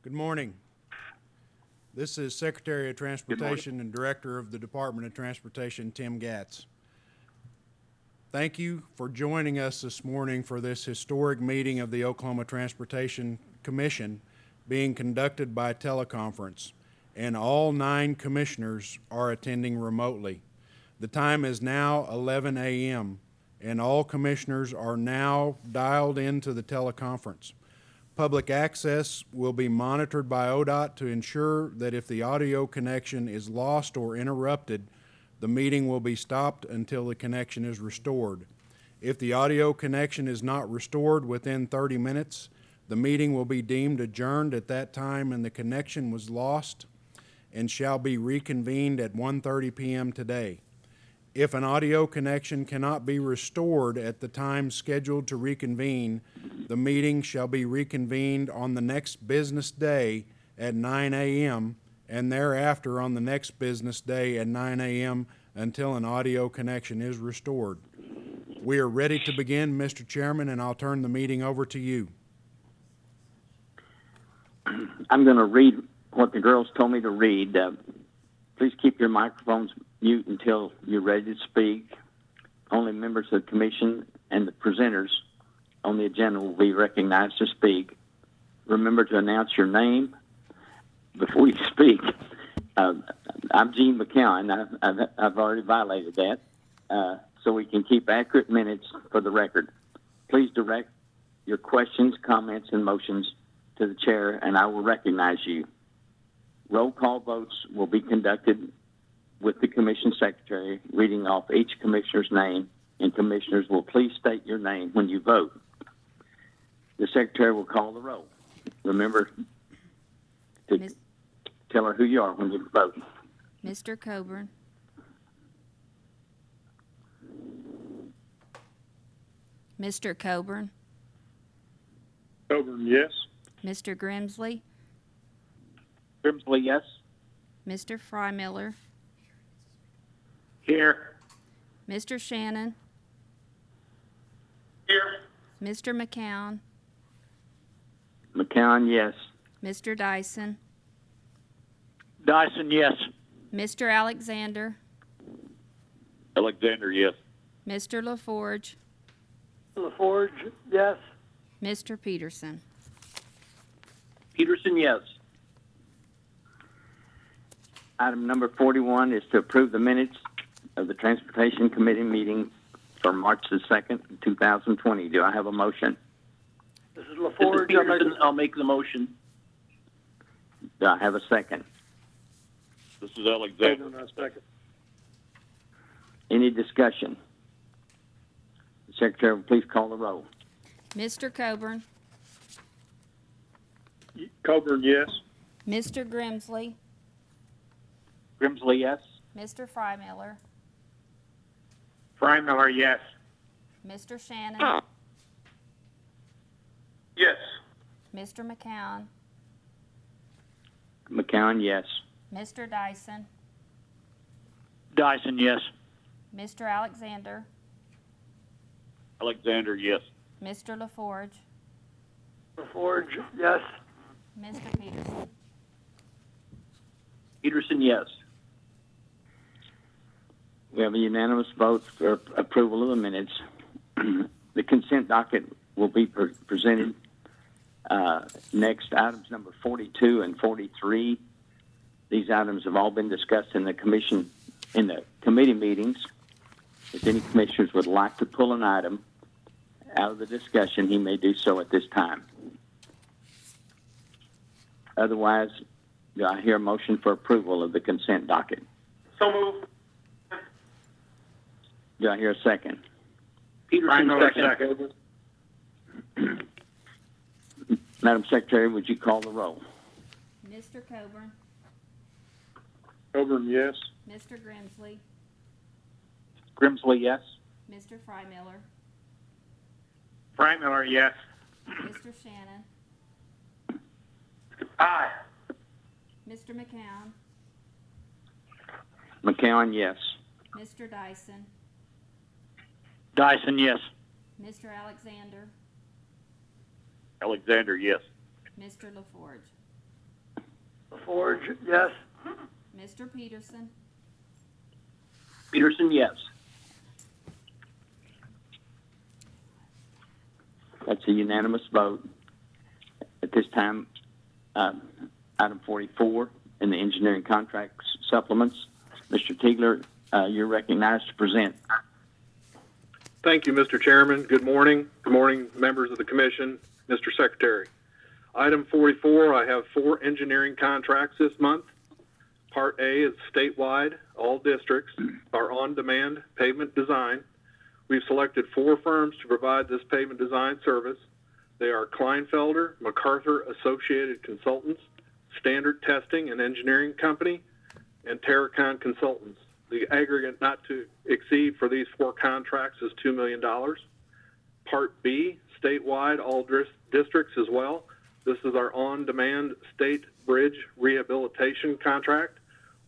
Good morning. This is Secretary of Transportation and Director of the Department of Transportation, Tim Gatz. Thank you for joining us this morning for this historic meeting of the Oklahoma Transportation Commission being conducted by teleconference, and all 9 commissioners are attending remotely. The time is now 11 a.m., and all commissioners are now dialed into the teleconference. Public access will be monitored by ODOT to ensure that if the audio connection is lost or interrupted, the meeting will be stopped until the connection is restored. If the audio connection is not restored within 30 minutes, the meeting will be deemed adjourned at that time and the connection was lost and shall be reconvened at 1:30 p.m. today. If an audio connection cannot be restored at the time scheduled to reconvene, the meeting shall be reconvened on the next business day at 9 a.m. and thereafter on the next business day at 9 a.m. until an audio connection is restored. We are ready to begin, Mr. Chairman, and I'll turn the meeting over to you. I'm going to read what the girls told me to read. Please keep your microphones mute until you're ready to speak. Only members of the commission and the presenters on the agenda will be recognized to speak. Remember to announce your name before you speak. I'm Gene McCowan. I've already violated that, so we can keep accurate minutes for the record. Please direct your questions, comments, and motions to the chair, and I will recognize you. Roll call votes will be conducted with the commission secretary reading off each commissioner's name, and commissioners will please state your name when you vote. The secretary will call the roll. Remember to tell her who you are when you vote. Mr. Coburn. Mr. Coburn. Coburn, yes. Mr. Grimsley. Grimsley, yes. Mr. Frymiller. Here. Mr. Shannon. Here. Mr. McCown. McCown, yes. Mr. Dyson. Dyson, yes. Mr. Alexander. Alexander, yes. Mr. LaForge. LaForge, yes. Mr. Peterson. Peterson, yes. Item number 41 is to approve the minutes of the Transportation Committee meeting for March the 2nd, 2020. Do I have a motion? This is LaForge. Peterson, I'll make the motion. Do I have a second? This is Alexander. Second. Any discussion? The secretary will please call the roll. Mr. Coburn. Coburn, yes. Mr. Grimsley. Grimsley, yes. Mr. Frymiller. Frymiller, yes. Mr. Shannon. Yes. Mr. McCown. McCown, yes. Mr. Dyson. Dyson, yes. Mr. Alexander. Alexander, yes. Mr. LaForge. LaForge, yes. Mr. Peterson. Peterson, yes. We have a unanimous vote for approval of the minutes. The consent docket will be presented next. Items number 42 and 43. These items have all been discussed in the committee meetings. If any commissioners would like to pull an item out of the discussion, he may do so at this time. Otherwise, do I hear a motion for approval of the consent docket? So moved. Do I hear a second? Peterson, second. Madam Secretary, would you call the roll? Mr. Coburn. Coburn, yes. Mr. Grimsley. Grimsley, yes. Mr. Frymiller. Frymiller, yes. Mr. Shannon. Aye. Mr. McCown. McCown, yes. Mr. Dyson. Dyson, yes. Mr. Alexander. Alexander, yes. Mr. LaForge. LaForge, yes. Mr. Peterson, Peterson, yes. That's a unanimous vote. At this time, item 44 in the engineering contracts supplements. Mr. Tiegler, you're recognized to present. Thank you, Mr. Chairman. Good morning. Good morning, members of the Commission, Mr. Secretary. Item 44, I have 4 engineering contracts this month. Part A is statewide. All districts are on-demand pavement design. We've selected 4 firms to provide this pavement design service. They are Kleinfelder, MacArthur Associated Consultants, Standard Testing and Engineering Company, and Terracon Consultants. The aggregate not to exceed for these 4 contracts is $2 million. Part B, statewide, all districts as well. This is our on-demand state bridge rehabilitation contract.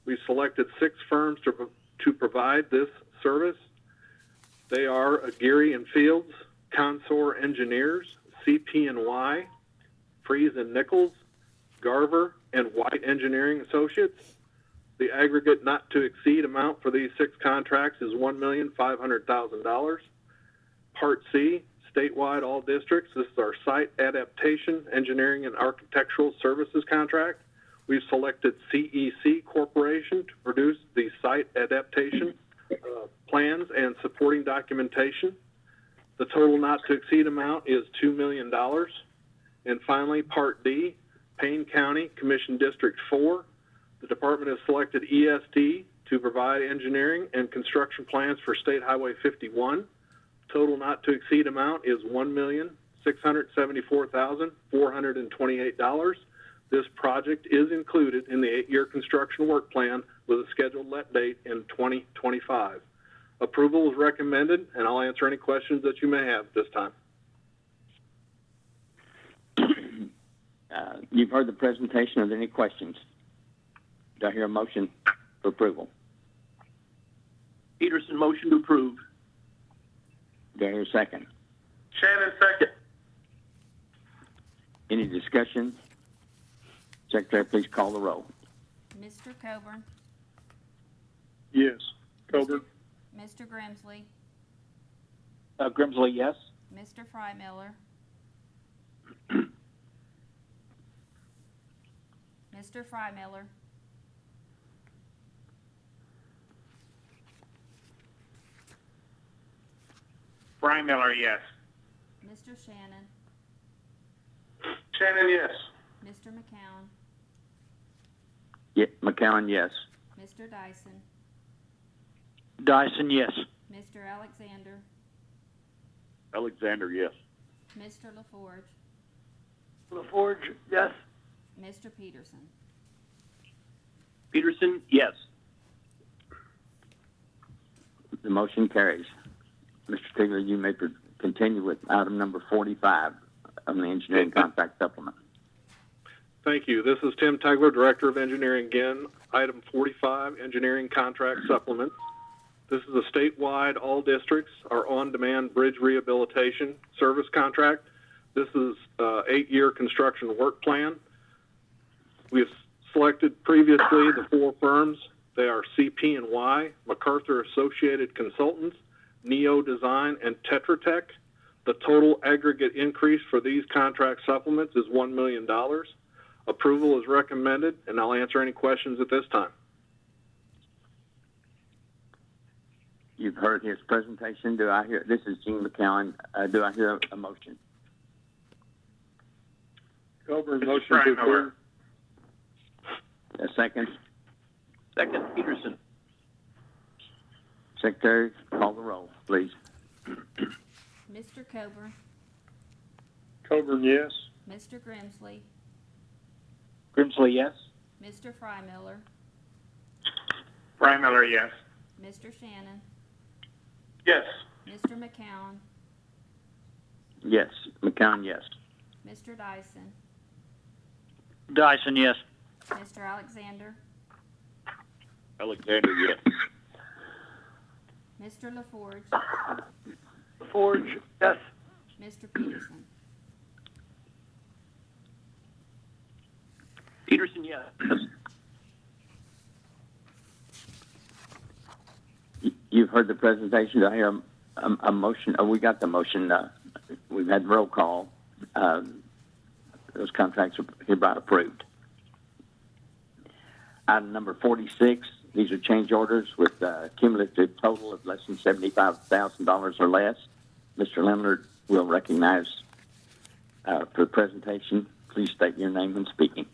We've selected 6 firms to provide this service. They are Aguirre and Fields, Consor Engineers, CP&Y, Freeze and Nichols, Garver, and White Engineering Associates. The aggregate not to exceed amount for these 6 contracts is $1,500,000. Part C, statewide, all districts. This is our Site Adaptation, Engineering, and Architectural Services contract. We've selected CEC Corporation to produce the site adaptation plans and supporting documentation. The total not to exceed amount is $2 million. And finally, Part D, Payne County Commission District 4. The department has selected ESD to provide engineering and construction plans for State Highway 51. Total not to exceed amount is $1,674,428. This project is included in the 8-year construction work plan with a scheduled let date in 2025. Approval is recommended, and I'll answer any questions that you may have this time. You've heard the presentation. Are there any questions? Do I hear a motion for approval? Peterson, motion to approve. Do I hear a second? Shannon, second. Any discussion? Secretary, please call the roll. Mr. Coburn, Yes. Coburn? Mr. Grimsley, Grimsley, yes. Mr. Frymiller, Mr. Frymiller, Frymiller, yes. Mr. Shannon, Shannon, yes. Mr. McCown, Yeah, McCown, yes. Mr. Dyson, Dyson, yes. Mr. Alexander, Alexander, yes. Mr. LaForge, LaForge, yes. Mr. Peterson. Peterson, yes. The motion carries. Mr. Tiegler, you may continue with item number 45 on the engineering contract supplement. Thank you. This is Tim Tiegler, Director of Engineering again. Item 45, engineering contract supplement. This is a statewide, all districts are on-demand bridge rehabilitation service contract. This is an 8-year construction work plan. We have selected previously the 4 firms. They are CP&Y, MacArthur Associated Consultants, Neo Design, and Tetra Tech. The total aggregate increase for these contract supplements is $1 million. Approval is recommended, and I'll answer any questions at this time. You've heard his presentation. This is Gene McCown. Do I hear a motion? Coburn, Mr. motion to Frymiller. approve. A second. Second, Peterson. Secretary, call the roll, please. Mr. Coburn, Coburn, yes. Mr. Grimsley, Grimsley, yes. Mr. Frymiller, Frymiller, yes. Mr. Shannon, Yes. Mr. McCown, Yes. McCown, yes. Mr. Dyson, Dyson, yes. Mr. Alexander, Alexander, yes. Mr. LaForge, LaForge, yes. Mr. Peterson. Peterson, yes. You've heard the presentation. Do I hear a motion? Oh, we got the motion. We've had roll call. Those contracts are hereby approved. Item number 46, these are change orders with a cumulative total of less than $75,000 or less. Mr. Leonard will recognize for the presentation. Please state your name when speaking.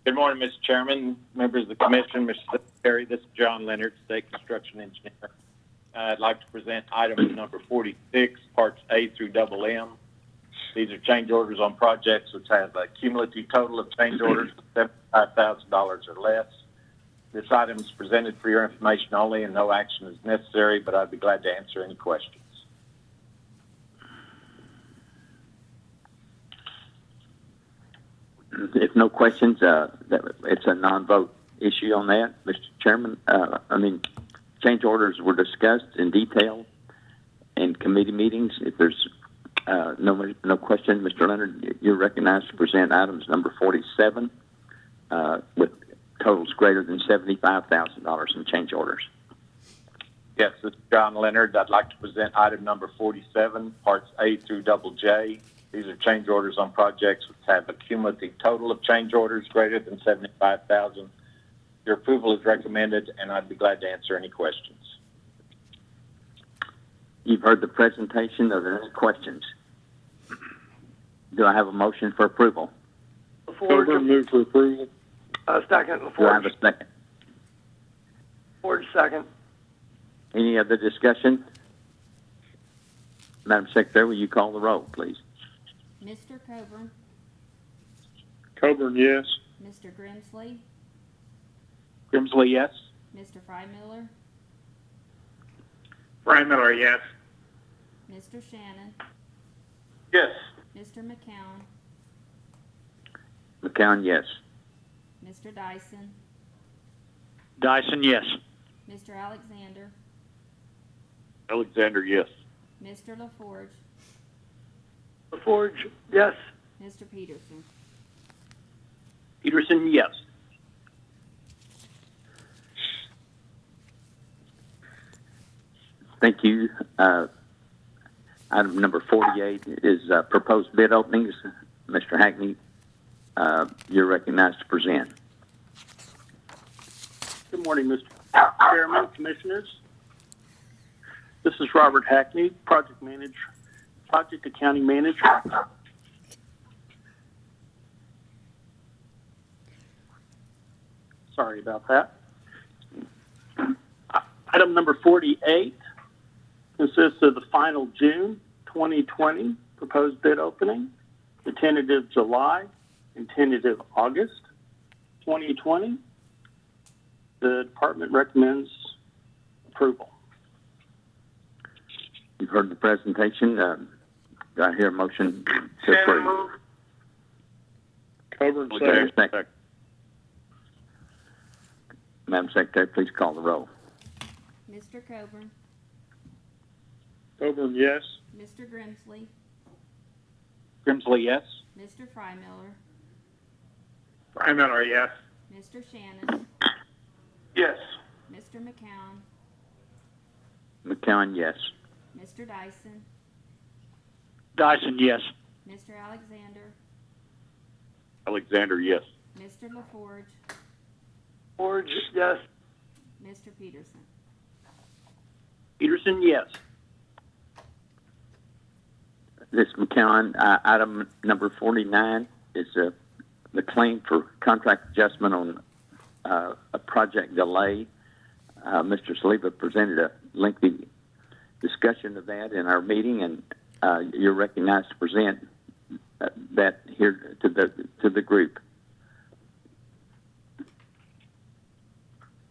Good morning, Mr. Chairman, members of the commission, Mr. Secretary. This is John Leonard, State Construction Engineer. I'd like to present item number 46, parts A through double M. These are change orders on projects which have a cumulative total of change orders of $75,000 or less. This item is presented for your information only and no action is necessary, but I'd be glad to answer any questions. If no questions, it's a non-vote issue on that. Mr. Chairman, change orders were discussed in detail in committee meetings. If there's no question, Mr. Leonard, you're recognized to present items number 47 with totals greater than $75,000 in change orders. Yes, this is John Leonard. I'd like to present item number 47, parts A through double J. These are change orders on projects which have a cumulative total of change orders greater than $75,000. Your approval is recommended, and I'd be glad to answer any questions. You've heard the presentation. Are there any questions? Do I have a motion for approval? LaForge, move for approval. second, Do I have a LaForge. second? LaForge, second. Any other discussion? Madam Secretary, will you call the roll, please? Mr. Coburn, Coburn, yes. Mr. Grimsley, Grimsley, yes. Mr. Freimiller, Freimiller, yes. Mr. Shannon, Yes. Mr. McCown, McCown, yes. Mr. Dyson, Dyson, yes. Mr. Alexander, Alexander, yes. Mr. LaForge, LaForge, yes. Mr. Peterson. Peterson, yes. Thank you. Item number 48 is proposed bid openings. Mr. Hackney, you're recognized to present. Good morning, Mr. Chairman, Commissioners. This is Robert Hackney, Project Accounting Manager. Sorry about that. Item number 48 consists of the final June 2020 proposed bid opening, the tentative July and tentative August 2020. The department recommends approval. You've heard the presentation. Do I hear a motion to approve? Coburn, Is there a second? Madam Secretary, please call the roll. Mr. Coburn, Coburn, yes. Mr. Grimsley, Grimsley, yes. Mr. Freimiller, Freimiller, yes. Mr. Shannon, Yes. Mr. McCown, McCown, yes. Mr. Dyson, Dyson, yes. Mr. Alexander, Alexander, yes. Mr. LaForge, Forge, yes. Mr. Peterson. Peterson, yes. This McCown, item number 49 is the claim for contract adjustment on a project delay. Mr. Saliba presented a lengthy discussion of that in our meeting, and you're recognized to present that here to the group.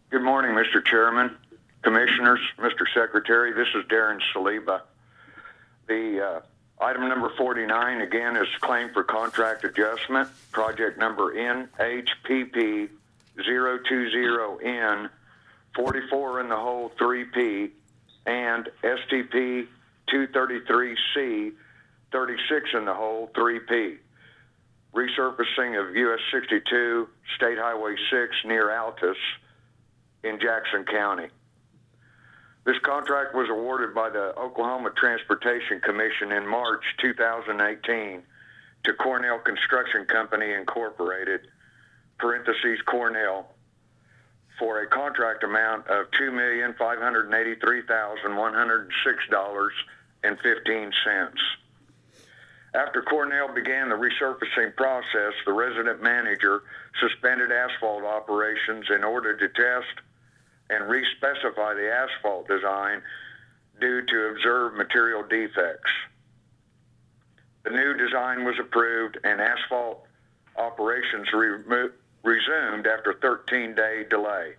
Good morning, Mr. Chairman, Commissioners, Mr. Secretary. This is Darren Saliba. The item number 49, again, is claim for contract adjustment, project number NHPP 020N 44 in the hole 3P and STP 233C 36 in the hole 3P. resurfacing of US 62, State Highway 6 near Altus in Jackson County. This contract was awarded by the Oklahoma Transportation Commission in March 2018 to Cornell Construction Company Incorporated, parentheses Cornell, for a contract amount of $2,583,106.15. After Cornell began the resurfacing process, the resident manager suspended asphalt operations in order to test and respecify the asphalt design due to observed material defects. The new design was approved and asphalt operations resumed after a 13-day delay.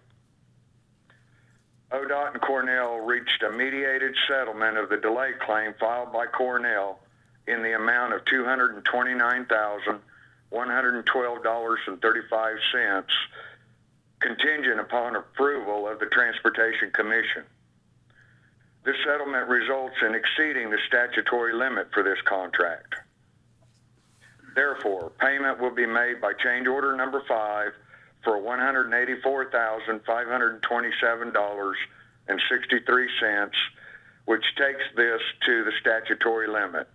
ODOT and Cornell reached a mediated settlement of the delay claim filed by Cornell in the amount of $229,112.35, contingent upon approval of the Transportation Commission. This settlement results in exceeding the statutory limit for this contract. Therefore, payment will be made by change order number 5 for $184,527.63, which takes this to the statutory limit.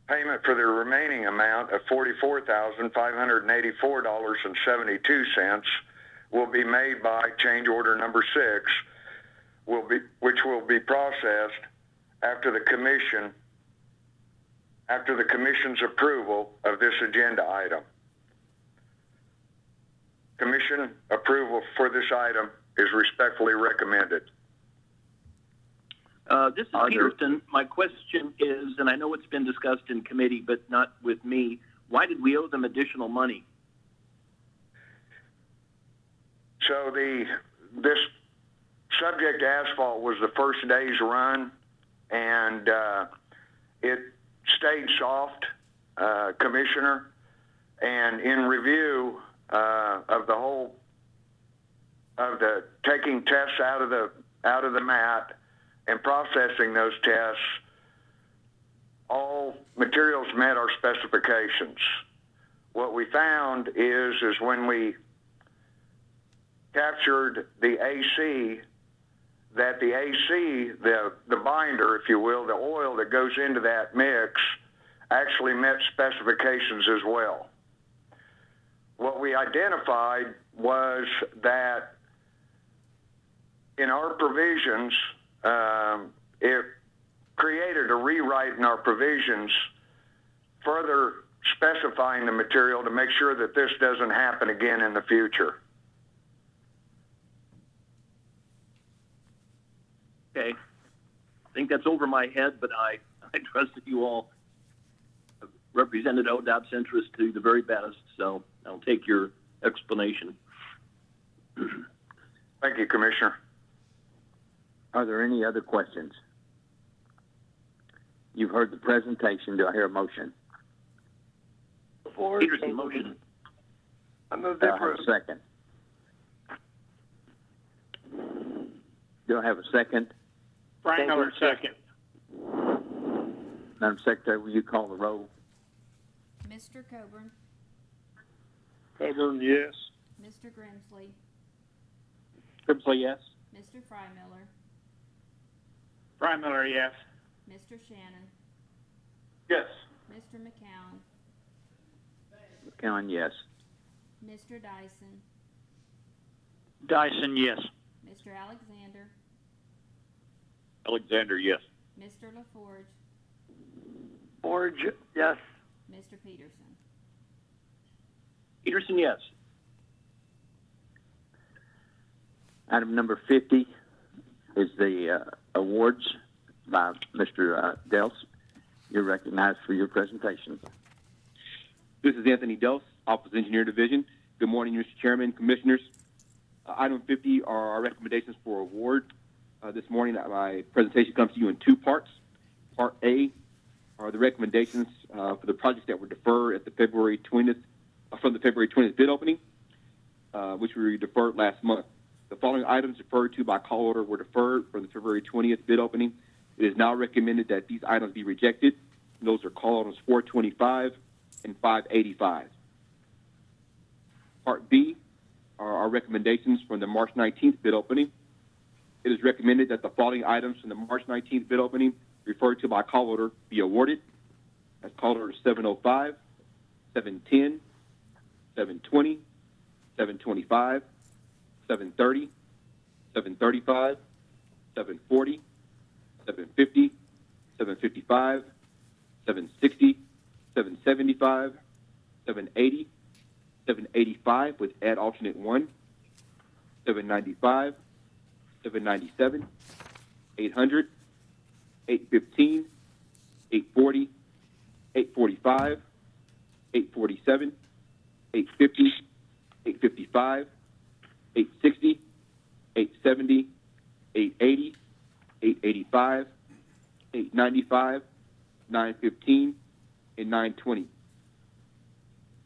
Payment for the remaining amount of $44,584.72 will be made by change order number 6, which will be processed after the Commission's approval of this agenda item. Commission approval for this item is respectfully recommended. This is Peterson. My question is, and I know it's been discussed in committee, but not with me, why did we owe them additional money? So this subject asphalt was the first day's run, and it stayed soft, Commissioner, and in review of the taking tests out of the mat and processing those tests, all materials met our specifications. What we found is when we captured the AC, that the AC, the binder, if you will, the oil that goes into that mix, actually met specifications as well. What we identified was that in our provisions, it created a rewrite in our provisions, further specifying the material to make sure that this doesn't happen again in the future. Okay. I think that's over my head, but I trust that you all have represented ODOT's interest to the very best, so I'll take your explanation. Thank you, Commissioner. Are there any other questions? You've heard the presentation. Do I hear a motion? Peterson, motion. I move that for a second. Do I have a second? Brian Miller, second. Madam Secretary, will you call the roll? Mr. Coburn, Coburn, yes. Mr. Grimsley, Grimsley, yes. Mr. Frymiller, Frymiller, yes. Mr. Shannon, Yes. Mr. McCown, McCown, yes. Mr. Dyson, Dyson, yes. Mr. Alexander, Alexander, yes. Mr. LaForge, Forge, yes. Mr. Peterson. Peterson, yes. Item number 50 is the awards by Mr. Dels. You're recognized for your presentation. This is Anthony Dels, Office Engineer Division. Good morning, Mr. Chairman, Commissioners. Item 50 are our recommendations for award. This morning, my presentation comes to you in two parts. Part A are the recommendations for the projects that were deferred at the February 20th, from the February 20th bid opening, which we deferred last month. The following items deferred to by call order were deferred from the February 20th bid opening. It is now recommended that these items be rejected. Those are call orders 425 and 585. Part B are our recommendations from the March 19th bid opening. It is recommended that the following items from the March 19th bid opening referred to by call order be awarded. That's call order 705, 710, 720, 725, 730, 735, 740, 750, 755, 760, 775, 780, 785 with add alternate 1, 795, 797, 800, 815, 840, 845, 847, 850, 855, 860, 870, 880, 885, 895, 915, and 920.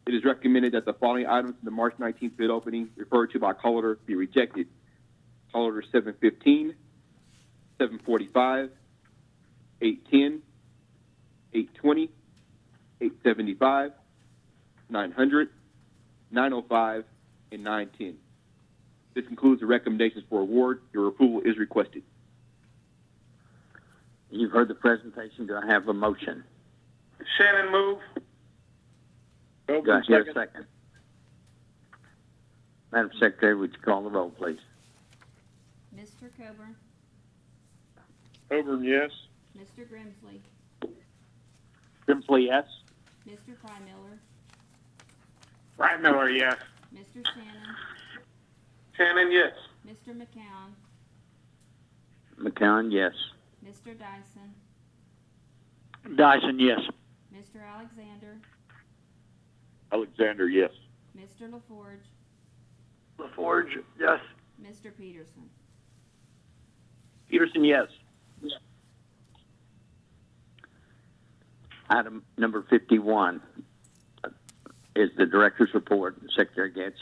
It is recommended that the following items in the March 19th bid opening referred to by call order be rejected. Call order 715, 745, 810, 820, 875, 900, 905, and 910. This concludes the recommendations for award. Your approval is requested. You've heard the presentation. Do I have a motion? Shannon, move. Do I hear a second? Madam Secretary, would you call the roll, please? Mr. Coburn, Coburn, yes. Mr. Grimsley, Grimsley, yes. Mr. Frymiller, Frymiller, yes. Mr. Shannon, Shannon, yes. Mr. McCown, McCown, yes. Mr. Dyson, Dyson, yes. Mr. Alexander, Alexander, yes. Mr. LaForge, LaForge, yes. Mr. Peterson. Peterson, yes. Item number 51 is the director's report. Secretary Getz,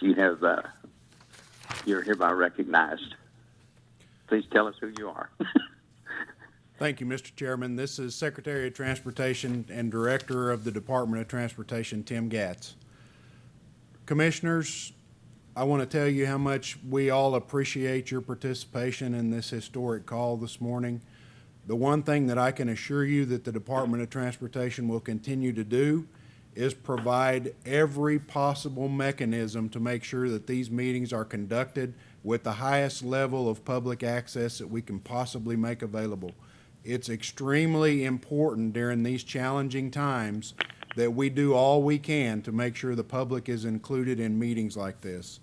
you're hereby recognized. Please tell us who you are. Thank you, Mr. Chairman. This is Secretary of Transportation and Director of the Department of Transportation, Tim Gatz. Commissioners, I want to tell you how much we all appreciate your participation in this historic call this morning. The one thing that I can assure you that the Department of Transportation will continue to do is provide every possible mechanism to make sure that these meetings are conducted with the highest level of public access that we can possibly make available. It's extremely important during these challenging times that we do all we can to make sure the public is included in meetings like this.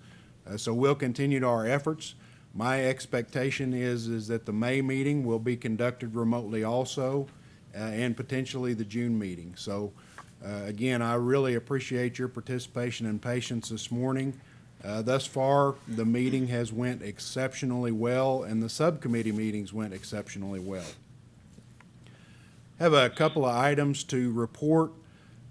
So we'll continue to our efforts. My expectation is that the May meeting will be conducted remotely also, and potentially the June meeting. So again, I really appreciate your participation and patience this morning. Thus far, the meeting has went exceptionally well, and the subcommittee meetings went exceptionally well. Have a couple of items to report.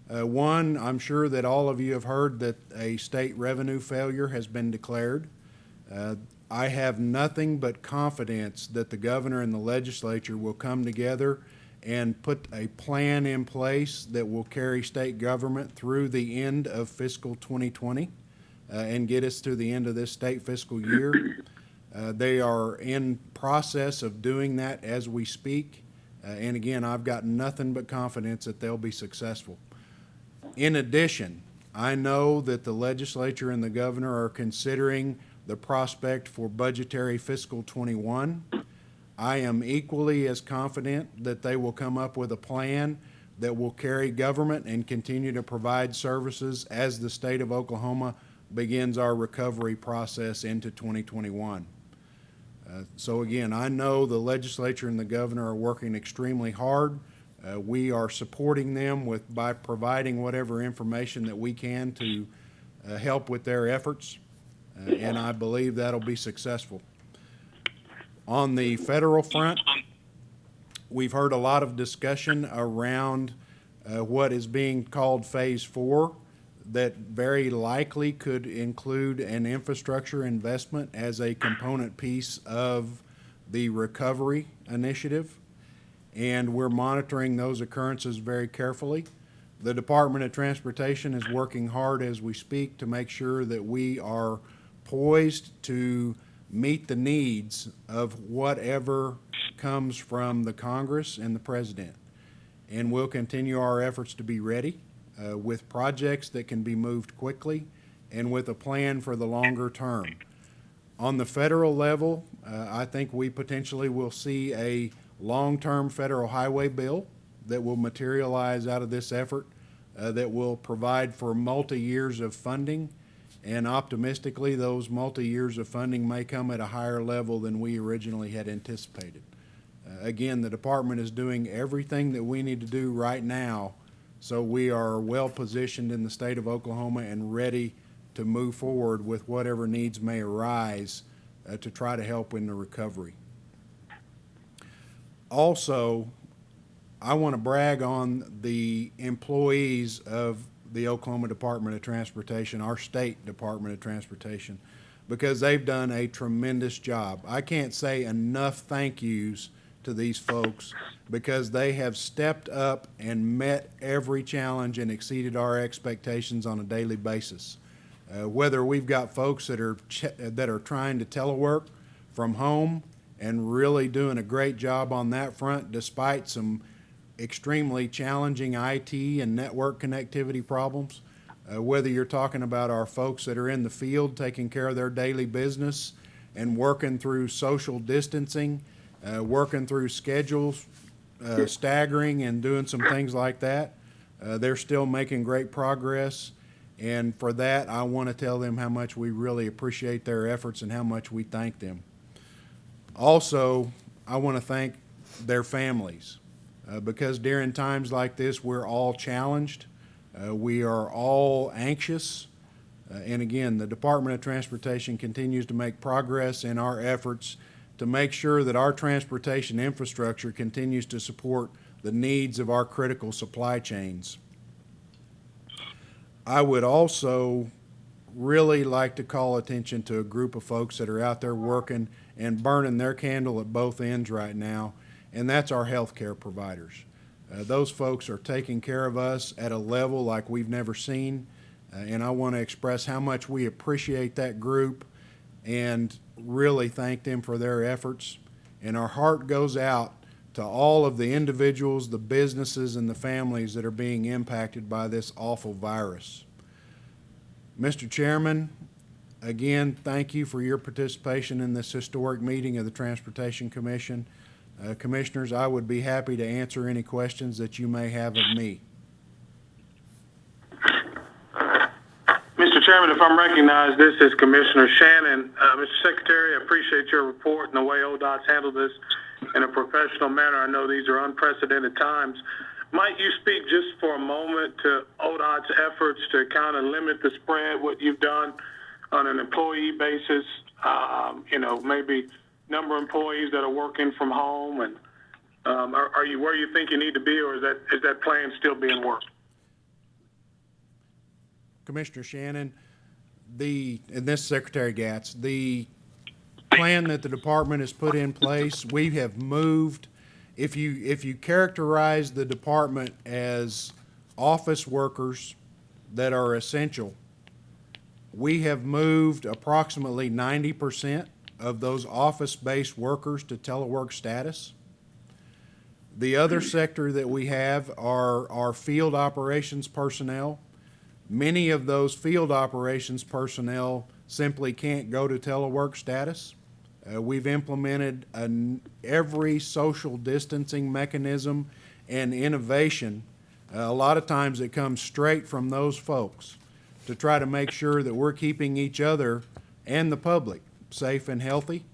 One, I'm sure that all of you have heard that a state revenue failure has been declared. I have nothing but confidence that the governor and the legislature will come together and put a plan in place that will carry state government through the end of fiscal 2020 and get us to the end of this state fiscal year. They are in process of doing that as we speak. And again, I've got nothing but confidence that they'll be successful. In addition, I know that the legislature and the governor are considering the prospect for budgetary fiscal 21. I am equally as confident that they will come up with a plan that will carry government and continue to provide services as the state of Oklahoma begins our recovery process into 2021. So again, I know the legislature and the governor are working extremely hard. We are supporting them by providing whatever information that we can to help with their efforts, and I believe that'll be successful. On the federal front, we've heard a lot of discussion around what is being called Phase 4 that very likely could include an infrastructure investment as a component piece of the recovery initiative. And we're monitoring those occurrences very carefully. The Department of Transportation is working hard as we speak to make sure that we are poised to meet the needs of whatever comes from the Congress and the President. And we'll continue our efforts to be ready with projects that can be moved quickly and with a plan for the longer term. On the federal level, I think we potentially will see a long-term federal highway bill that will materialize out of this effort that will provide for multi-years of funding, and optimistically those multi-years of funding may come at a higher level than we originally had anticipated. Again, the department is doing everything that we need to do right now, so we are well positioned in the state of Oklahoma and ready to move forward with whatever needs may arise to try to help in the recovery. Also, I want to brag on the employees of the Oklahoma Department of Transportation, our state Department of Transportation, because they've done a tremendous job. I can't say enough thank yous to these folks because they have stepped up and met every challenge and exceeded our expectations on a daily basis. Whether we've got folks that are trying to telework from home and really doing a great job on that front despite some extremely challenging IT and network connectivity problems, whether you're talking about our folks that are in the field taking care of their daily business and working through social distancing, working through schedules, staggering and doing some things like that. They're still making great progress, and for that I want to tell them how much we really appreciate their efforts and how much we thank them. Also, I want to thank their families. Because during times like this, we're all challenged. We are all anxious. And again, the Department of Transportation continues to make progress in our efforts to make sure that our transportation infrastructure continues to support the needs of our critical supply chains. I would also really like to call attention to a group of folks that are out there working and burning their candle at both ends right now, and that's our healthcare providers. Those folks are taking care of us at a level like we've never seen, and I want to express how much we appreciate that group and really thank them for their efforts. And our heart goes out to all of the individuals, the businesses, and the families that are being impacted by this awful virus. Mr. Chairman, again, thank you for your participation in this historic meeting of the Transportation Commission. Commissioners, I would be happy to answer any questions that you may have of me. Mr. Chairman, if I'm recognized, this is Commissioner Shannon. Mr. Secretary, I appreciate your report and the way ODOT's handled this in a professional manner. I know these are unprecedented times. Might you speak just for a moment to ODOT's efforts to kind of limit the spread, what you've done on an employee basis, maybe number of employees that are working from home, and are you where you think you need to be, or is that plan still being worked? Commissioner Shannon, and this is Secretary Gatz, the plan that the department has put in place, we have moved. If you characterize the department as office workers that are essential, we have moved approximately 90% of those office-based workers to telework status. The other sector that we have are our field operations personnel. Many of those field operations personnel simply can't go to telework status. We've implemented every social distancing mechanism and innovation. A lot of times it comes straight from those folks to try to make sure that we're keeping each other and the public safe and healthy.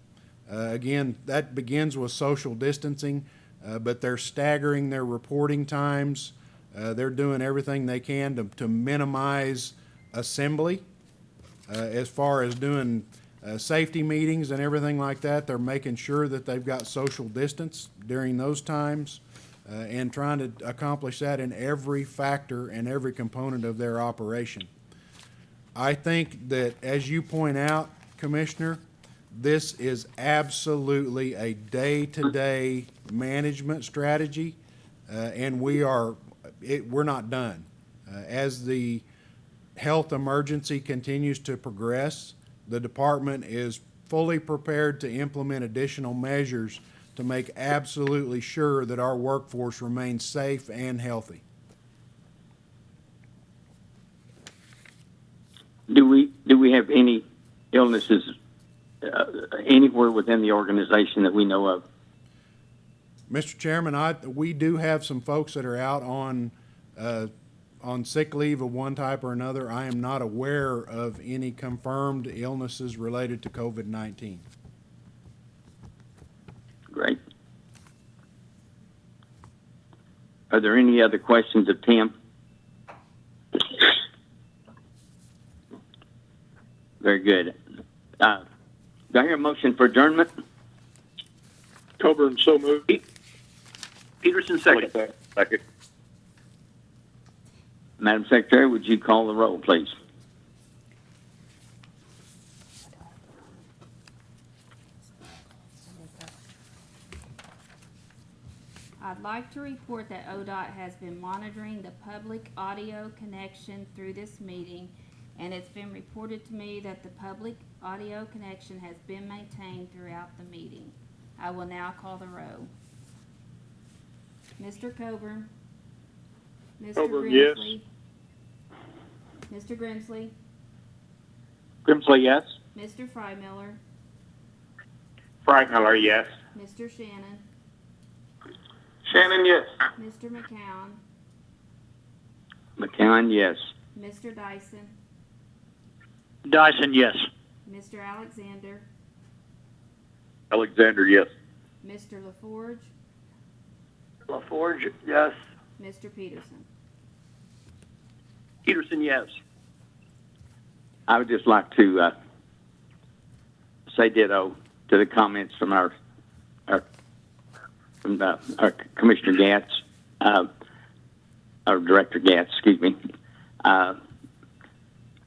Again, that begins with social distancing, but they're staggering their reporting times. They're doing everything they can to minimize assembly. As far as doing safety meetings and everything like that, they're making sure that they've got social distance during those times and trying to accomplish that in every factor and every component of their operation. I think that, as you point out, Commissioner, this is absolutely a day-to-day management strategy, and we're not done. As the health emergency continues to progress, the department is fully prepared to implement additional measures to make absolutely sure that our workforce remains safe and healthy. Do we have any illnesses anywhere within the organization that we know of? Mr. Chairman, we do have some folks that are out on sick leave of one type or another. I am not aware of any confirmed illnesses related to COVID-19. Great. Are there any other questions of Tim? Very good. Do I hear a motion for adjournment? Coburn, so moved. Peterson, second. Second. Madam Secretary, would you call the roll, please? I'd like to report that ODOT has been monitoring the public audio connection through this meeting, and it's been reported to me that the public audio connection has been maintained throughout the meeting. I will now call the roll. Mr. Coburn? Mr. Coburn, yes. Grimsley? Mr. Grimsley? Grimsley, yes. Mr. Freimiller? Freimiller, yes. Mr. Shannon? Shannon, yes. Mr. McCown? McCown, yes. Mr. Dyson? Dyson, yes. Mr. Alexander? Alexander, yes. Mr. LaForge? LaForge, yes. Mr. Peterson? Peterson, yes. I would just like to say ditto to the comments from our Commissioner Gatz, our Director Gatz, excuse me.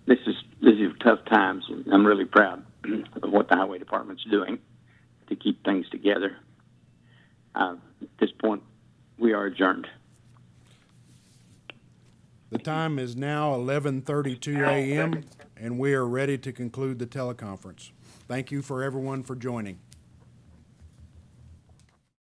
This is tough times, and I'm really proud of what the Highway Department's doing to keep things together. At this point, we are adjourned. The time is now 11:32 a.m., and we are ready to conclude the teleconference. Thank you for everyone for joining.